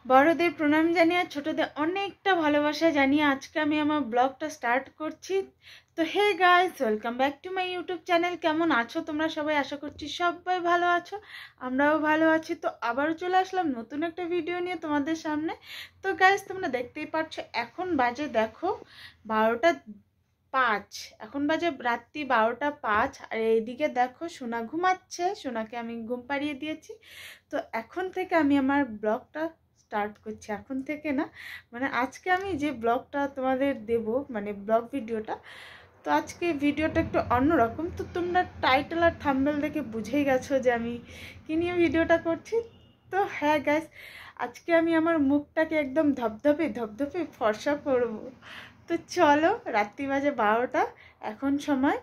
বড়দের প্রণাম জানিয়ে ছোটদের অনেকটা ভালোবাসা জানিয়ে আজকে আমি আমার ব্লগটা স্টার্ট করছি। তো hey guys, welcome back to my YouTube channel. কেমন আছো তোমরা সবাই? আশা করছি সবাই ভালো আছো, আমরাও ভালো আছি। তো আবারও চলে আসলাম নতুন একটা ভিডিও নিয়ে তোমাদের সামনে। তো গাইস, তোমরা দেখতেই পাচ্ছ এখন বাজে দেখো 12:05। এখন বাজে রাত্রি 12:05। আর এইদিকে দেখো সোনা ঘুমাচ্ছে, সোনাকে আমি ঘুম পাড়িয়ে দিয়েছি। তো এখন থেকে আমি আমার ব্লগটা স্টার্ট করছি। এখন থেকে না, মানে আজকে আমি যে ব্লগটা তোমাদের দেব, মানে ব্লগ ভিডিওটা, তো আজকে ভিডিওটা একটু অন্যরকম। তো তোমরা টাইটেল আর থাম্বনেল দেখে বুঝেই গেছো যে আমি কী নিয়ে ভিডিওটা করছি। তো হ্যাঁ গাইস, আজকে আমি আমার মুখটাকে একদম ধপধপে ধপধপে ফর্সা করব। তো চলো, রাত্রি বাজে 12টা। এখন সময়,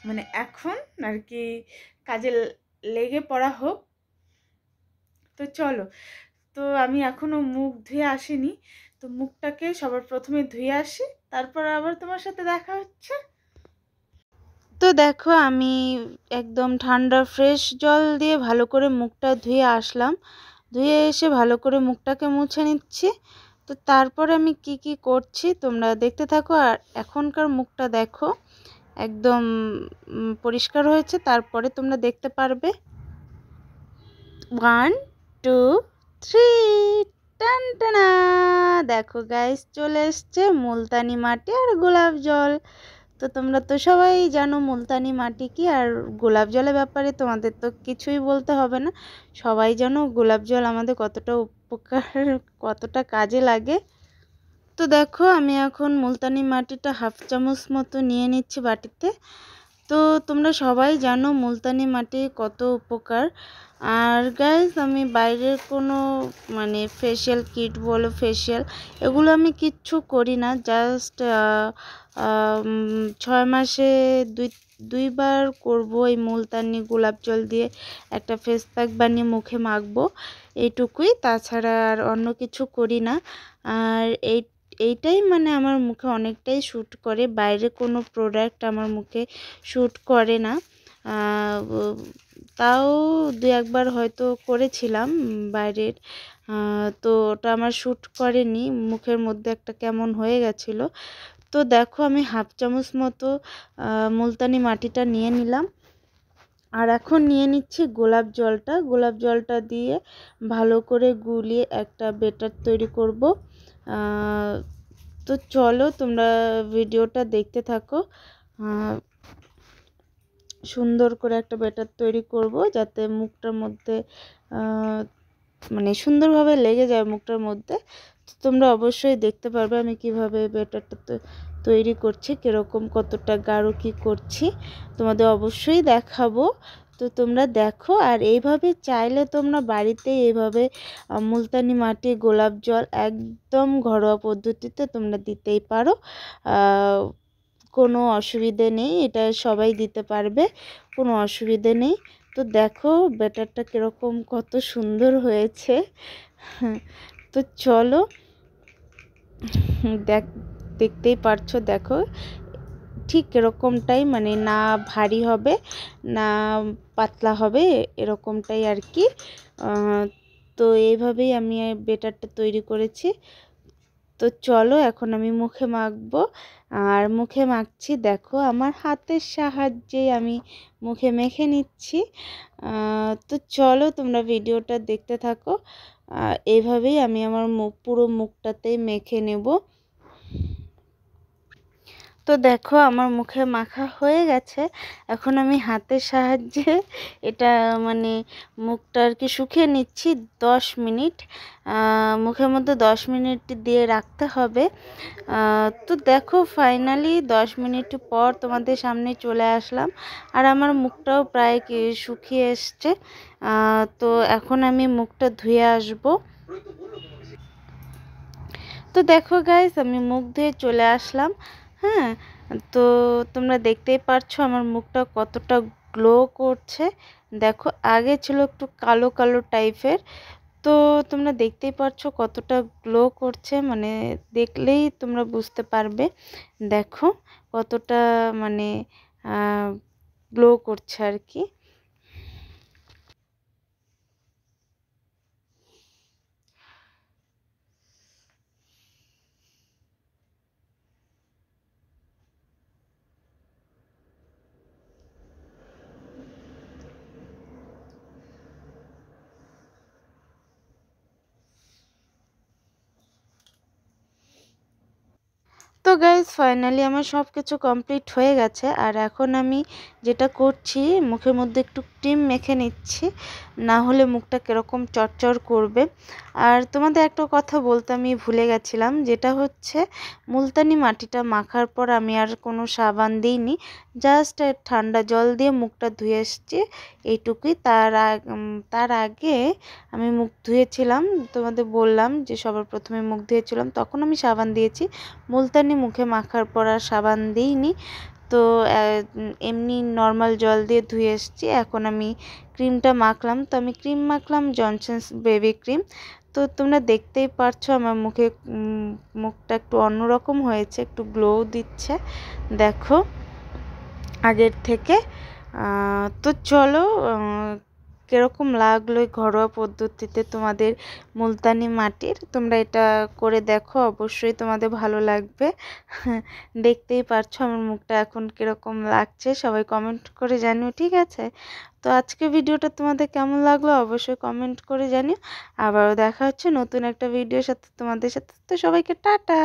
মানে এখন আর কি কাজে লেগে পড়া হোক। তো চলো, তো আমি এখনো মুখ ধুয়ে আসিনি, তো মুখটাকে সবার প্রথমে ধুয়ে আসি, তারপর আবার তোমার সাথে দেখা হচ্ছে। তো দেখো আমি একদম ঠান্ডা ফ্রেশ জল দিয়ে ভালো করে মুখটা ধুয়ে আসলাম। ধুয়ে এসে ভালো করে মুখটাকে মুছে নিচ্ছি। তো তারপরে আমি কি কি করছি তোমরা দেখতে থাকো। আর এখনকার মুখটা দেখো একদম পরিষ্কার হয়েছে, তারপরে তোমরা দেখতে পারবে। 1 2 3, টান টানা। দেখো গাইস, চলে এসছে মুলতানি মাটি আর গোলাপ জল। তো তোমরা তো সবাই জানো মুলতানি মাটি কি, আর গোলাপ জলের ব্যাপারে তোমাদের তো কিছুই বলতে হবে না। সবাই জানো গোলাপ জল আমাদের কতটা উপকার, কতটা কাজে লাগে। তো দেখো আমি এখন মুলতানি মাটিটা 1/2 চামচ মতো নিয়ে নিচ্ছি বাটিতে। তো তোমরা সবাই জানো মুলতানি মাটি কত উপকার। আর গাইস, আমি বাইরের কোনো মানে ফেশিয়াল কিট বলো, ফেশিয়াল এগুলো আমি কিচ্ছু করি না। জাস্ট 6 মাসে দুইবার করব এই মুলতানি গোলাপ জল দিয়ে একটা ফেস প্যাক বানিয়ে মুখে মাখবো, এইটুকুই। তাছাড়া আর অন্য কিছু করি না। আর এইটাই মানে আমার মুখে অনেকটাই শ্যুট করে, বাইরে কোনো প্রোডাক্ট আমার মুখে শ্যুট করে না। তাও 2-1বার হয়তো করেছিলাম বাইরের, তো ওটা আমার শ্যুট করেনি, মুখের মধ্যে একটা কেমন হয়ে গেছিলো। তো দেখো আমি 1/2 চামচ মতো মুলতানি মাটিটা নিয়ে নিলাম। আর এখন নিয়ে নিচ্ছি গোলাপ জলটা। গোলাপ জলটা দিয়ে ভালো করে গুলিয়ে একটা বেটার তৈরি করব। তো চলো তোমরা ভিডিওটা দেখতে থাকো। সুন্দর করে একটা ব্যাটার তৈরি করব যাতে মুখটার মধ্যে মানে সুন্দরভাবে লেগে যায় মুখটার মধ্যে। তো তোমরা অবশ্যই দেখতে পারবে আমি কিভাবে ব্যাটারটা তৈরি করছি, কীরকম কতটা গাঢ় কী করছি তোমাদের অবশ্যই দেখাবো। তো তোমরা দেখো। আর এইভাবে চাইলে তোমরা বাড়িতে এইভাবে মুলতানি মাটি গোলাপ জল একদম ঘরোয়া পদ্ধতিতে তোমরা দিতেই পারো, কোনো অসুবিধে নেই, এটা সবাই দিতে পারবে, কোনো অসুবিধে নেই। তো দেখো ব্যাটারটা কীরকম কত সুন্দর হয়েছে। তো চলো, দেখতেই পারছো, দেখো ঠিক এরকমটাই, মানে না ভারী হবে না পাতলা হবে, এরকমটাই আর কি। তো এইভাবেই আমি ব্যাটারটা তৈরি করেছি। তো চলো এখন আমি মুখে মাখবো। আর মুখে মাখছি দেখো আমার হাতের সাহায্যে আমি মুখে মেখে নিচ্ছি। তো চলো তোমরা ভিডিওটা দেখতে থাকো। এইভাবেই আমি আমার পুরো মুখটাতেই মেখে নেব। তো দেখো আমার মুখে মাখা হয়ে গেছে। এখন আমি হাতের সাহায্যে এটা মানে মুখটা আর কি শুকিয়ে নিচ্ছি 10 মিনিট। মুখের মধ্যে 10 মিনিট দিয়ে রাখতে হবে। তো দেখো ফাইনালি 10 মিনিট পর তোমাদের সামনে চলে আসলাম। আর আমার মুখটাও প্রায় শুকিয়ে এসছে। তো এখন আমি মুখটা ধুয়ে আসবো। তো দেখো গাইস, আমি মুখ ধুয়ে চলে আসলাম। হ্যাঁ, তো তোমরা দেখতেই পারছো আমার মুখটা কতটা গ্লো করছে। দেখো আগে ছিল একটু কালো কালো টাইপের, তো তোমরা দেখতেই পারছো কতটা গ্লো করছে, মানে দেখলেই তোমরা বুঝতে পারবে। দেখো কতটা মানে গ্লো করছে আর কি। তো দেখো আমি মুখটা ধুয়ে চলে আসলাম। হ্যাঁ, তো তোমরা দেখতেই পারছো আমার মুখটা কতটা গ্লো করছে। দেখো আগে ছিল একটু কালো কালো টাইপের, তো তোমরা দেখতেই পারছো কতটা গ্লো করছে, মানে দেখলেই তোমরা বুঝতে পারবে। দেখো কতটা মানে গ্লো করছে আর কি। গাইস, ফাইনালি আমার সব কিছু কমপ্লিট হয়ে গেছে। আর এখন আমি যেটা করছি, মুখের মধ্যে একটু ক্রিম মেখে নিচ্ছি, না হলে মুখটা কীরকম চরচর করবে। আর তোমাদের একটা কথা বলতে আমি ভুলে গেছিলাম, যেটা হচ্ছে মুলতানি মাটিটা মাখার পর আমি আর কোনো সাবান দিইনি, জাস্ট ঠান্ডা জল দিয়ে মুখটা ধুয়ে এসেছি, এইটুকুই। তার আগে আমি মুখ ধুয়েছিলাম, তোমাদের বললাম যে সবার প্রথমে মুখ ধুয়েছিলাম, তখন আমি সাবান দিয়েছি। মুলতানি মুখে মাখার পর আর সাবান দিইনি, তো এমনি নর্মাল জল দিয়ে ধুয়ে এসেছি। এখন আমি ক্রিমটা মাখলাম, তো আমি ক্রিম মাখলাম জনসন্স বেবি ক্রিম। তো তোমরা দেখতেই পারছো আমার মুখটা একটু অন্যরকম হয়েছে, একটু গ্লো দিচ্ছে দেখো আগের থেকে। তো চলো, কীরকম লাগলো এই ঘরোয়া পদ্ধতিতে তোমাদের মুলতানি মাটির, তোমরা এটা করে দেখো, অবশ্যই তোমাদের ভালো লাগবে। দেখতেই পারছো আমার মুখটা এখন কীরকম লাগছে, সবাই কমেন্ট করে জানিও, ঠিক আছে? তো আজকে ভিডিওটা তোমাদের কেমন লাগলো অবশ্যই কমেন্ট করে জানিও। আবারও দেখা হচ্ছে নতুন একটা ভিডিওর সাথে তোমাদের সাথে। তো সবাইকে টাটা।